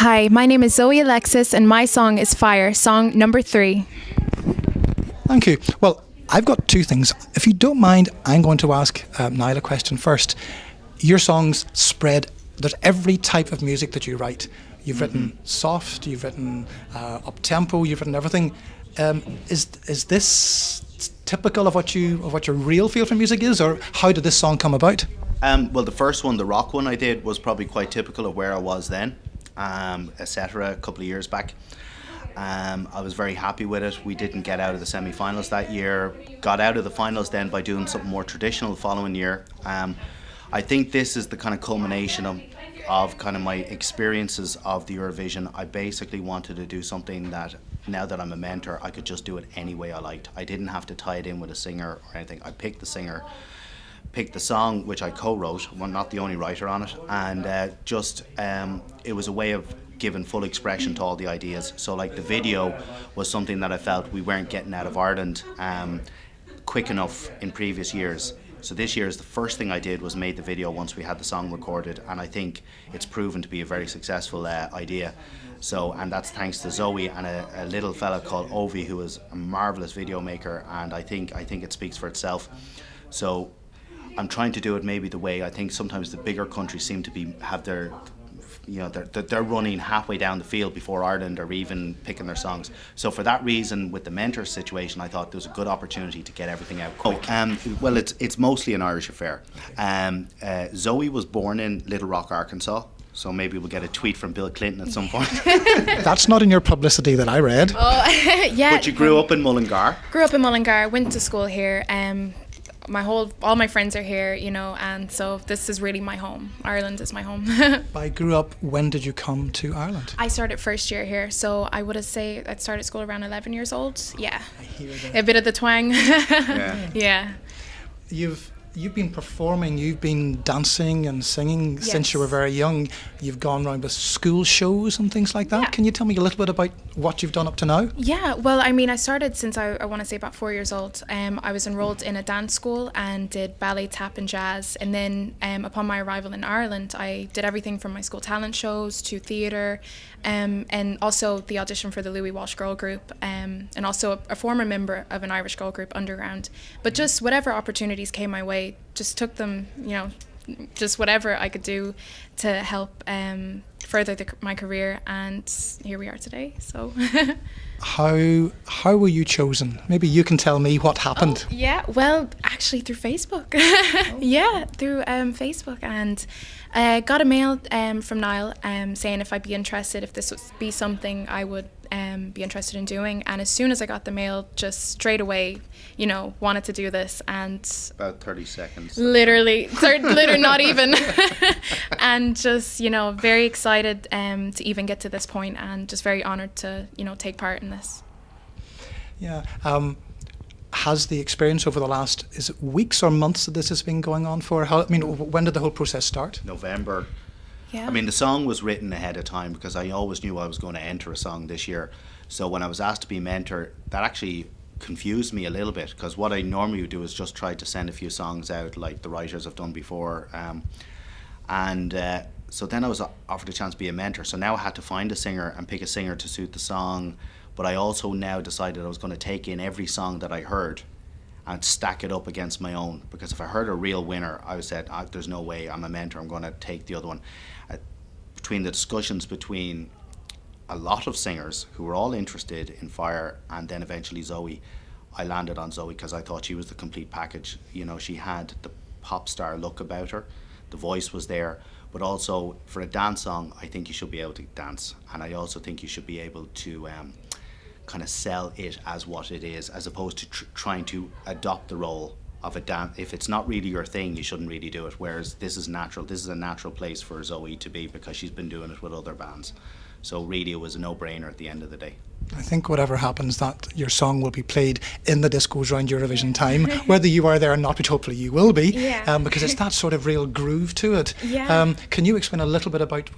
Hi, my name is Zoe Alexis and my song is Fire, song number 3. Thank you. Well, I've got two things. If you don't mind, I'm going to ask Niall a question first. Your songs spread, there's every type of music that you write. You've written soft, you've written up-tempo, you've written everything. Is this typical of what your real feel for music is, or how did this song come about? Well, the first one, the rock one I did, was probably quite typical of where I was then, etc. a couple of years back. I was very happy with it. We didn't get out of the semi-finals that year. Got out of the finals then by doing something more traditional the following year. I think this is the kind of culmination of kind of my experiences of the Eurovision. I basically wanted to do something that, now that I'm a mentor, I could just do it any way I liked. I didn't have to tie it in with a singer or anything. I picked the singer, picked the song, which I co-wrote. Well, not the only writer on it, and it was a way of giving full expression to all the ideas. So like the video was something that I felt we weren't getting out of Ireland quick enough in previous years. So this year's the first thing I did was made the video once we had the song recorded, and I think it's proven to be a very successful idea. So, and that's thanks to Zoe and a little fella called Ovi, who is a marvelous video maker, and I think it speaks for itself. So I'm trying to do it maybe the way I think sometimes the bigger countries seem to have their, they're running halfway down the field before Ireland are even picking their songs. So for that reason, with the mentor situation, I thought there was a good opportunity to get everything out quick. Well, it's mostly an Irish affair. Zoe was born in Little Rock, Arkansas. So maybe we'll get a tweet from Bill Clinton at some point. That's not in your publicity that I read. Oh, yeah. But you grew up in Mullingar. Grew up in Mullingar, went to school here. All my friends are here, and so this is really my home. Ireland is my home. I grew up, when did you come to Ireland? I started first year here, so I would say I started school around 11 years old. Yeah. I hear that. A bit of the twang. Yeah. Yeah. You've been performing, you've been dancing and singing since you were very young. You've gone around with school shows and things like that. Yeah. Can you tell me a little bit about what you've done up to now? Yeah, well, I started since I want to say about 4 years old. I was enrolled in a dance school and did ballet, tap and jazz. And then upon my arrival in Ireland, I did everything from my school talent shows to theatre, and also the audition for the Louis Walsh girl group, and also a former member of an Irish girl group, Underground. But just whatever opportunities came my way, just took them, just whatever I could do to help further my career, and here we are today. So How were you chosen? Maybe you can tell me what happened. Oh, yeah, well, actually through Facebook. Yeah, through Facebook, and got a mail from Niall saying if I'd be interested, if this would be something I would be interested in doing. And as soon as I got the mail, just straight away, wanted to do this. And About 30 seconds. literally not even. And just, very excited to even get to this point, and just very honored to, take part in this. Yeah. Has the experience over the last, is it weeks or months that this has been going on for? When did the whole process start? November. Yeah. The song was written ahead of time because I always knew I was going to enter a song this year. So when I was asked to be mentor, that actually confused me a little bit, because what I normally would do is just try to send a few songs out like the writers have done before. So then I was offered a chance to be a mentor. So now I had to find a singer and pick a singer to suit the song. But I also now decided I was going to take in every song that I heard and stack it up against my own, because if I heard a real winner, I said, there's no way, I'm a mentor, I'm going to take the other one. Between the discussions between a lot of singers who were all interested in Fire, and then eventually Zoe, I landed on Zoe because I thought she was the complete package. She had the pop star look about her, the voice was there, but also for a dance song, I think you should be able to dance, and I also think you should be able to kind of sell it as what it is, as opposed to trying to adopt the role of a dance. If it's not really your thing, you shouldn't really do it, whereas this is natural. This is a natural place for Zoe to be, because she's been doing it with other bands. So really it was a no-brainer at the end of the day. I think whatever happens, that your song will be played in the discos around Eurovision time, whether you are there or not, which hopefully you will be, Yeah. because it's that sort of real groove to it. Yeah. Can you explain a little bit about,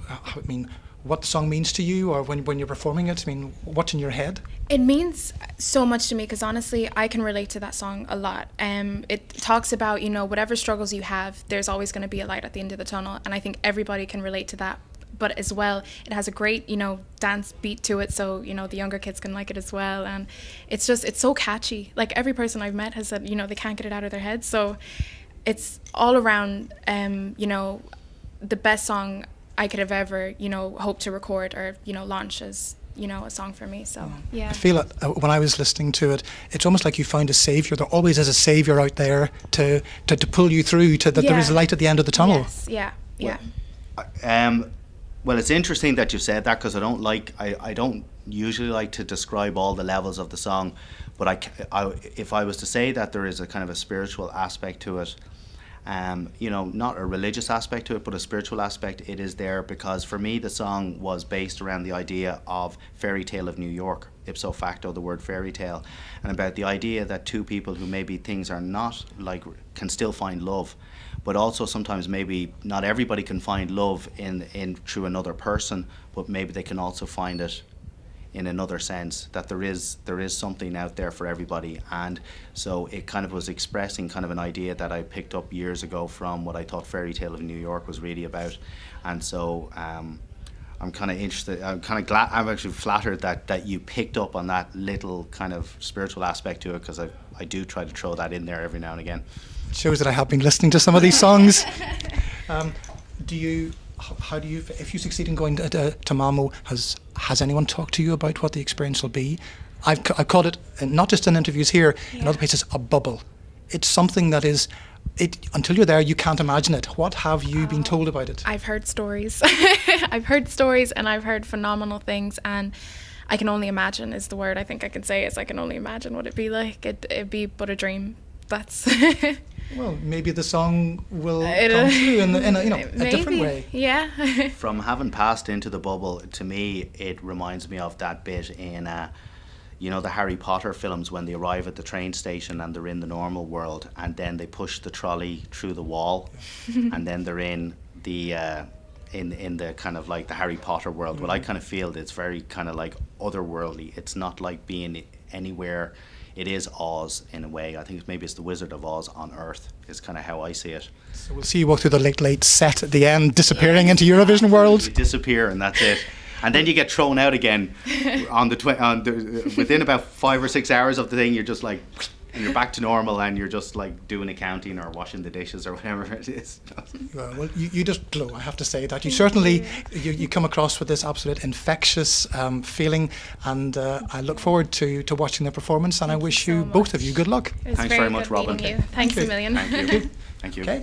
what the song means to you, or when you're performing it? What's in your head? It means so much to me, because honestly, I can relate to that song a lot. It talks about, whatever struggles you have, there's always going to be a light at the end of the tunnel, and I think everybody can relate to that but as well, it has a great, dance beat to it, so, the younger kids can like it as well. And it's so catchy. Like, every person I've met has said, they can't get it out of their heads. So it's all around, the best song I could have ever, hoped to record or, launch as, a song for me. So, yeah. I feel it when I was listening to it. It's almost like you found a saviour. There always is a saviour out there to pull you through, that there is light at the end of the tunnel. Yes, yeah. Well, it's interesting that you said that, because I don't usually like to describe all the levels of the song, but if I was to say that there is a kind of a spiritual aspect to it, not a religious aspect to it, but a spiritual aspect, it is there because for me the song was based around the idea of fairy tale of New York, ipso facto the word fairy tale, and about the idea that two people who maybe things are not like can still find love, but also sometimes maybe not everybody can find love in through another person, but maybe they can also find it in another sense, that there is something out there for everybody. And so it kind of was expressing kind of an idea that I picked up years ago from what I thought Fairy Tale of New York was really about. And so I'm kind of interested, I'm kind of glad, I'm actually flattered that you picked up on that little kind of spiritual aspect to it, because I do try to throw that in there every now and again. It shows that I have been listening to some of these songs. How do you, if you succeed in going to Malmo, has anyone talked to you about what the experience will be? I've called it, not just in interviews here, in other places, a bubble. It's something that is, until you're there, you can't imagine it. What have you been told about it? I've heard stories. I've heard stories, and I've heard phenomenal things, and I can only imagine is the word I think I can say, is I can only imagine what it'd be like. It'd be but a dream. That's... Well, maybe the song will come through in a different way. Yeah. From having passed into the bubble, to me, it reminds me of that bit in, the Harry Potter films when they arrive at the train station and they're in the normal world, and then they push the trolley through the wall, and then they're in the in the kind of like the Harry Potter world. Well, I kind of feel that it's very kind of like otherworldly. It's not like being anywhere. It is Oz in a way. I think maybe it's the Wizard of Oz on Earth is kind of how I see it. So we'll see you walk through the late set at the end, disappearing into Eurovision world. You disappear and that's it. And then you get thrown out again within about 5 or 6 hours of the thing. You're just like, and you're back to normal, and you're just like doing accounting or washing the dishes or whatever it is. Well, you just glow, I have to say that. You certainly, you come across with this absolute infectious feeling, and I look forward to watching the performance, and I wish you both of you good luck. Thanks very much, Robin. Thanks a million. Thank you. Thank you. Okay.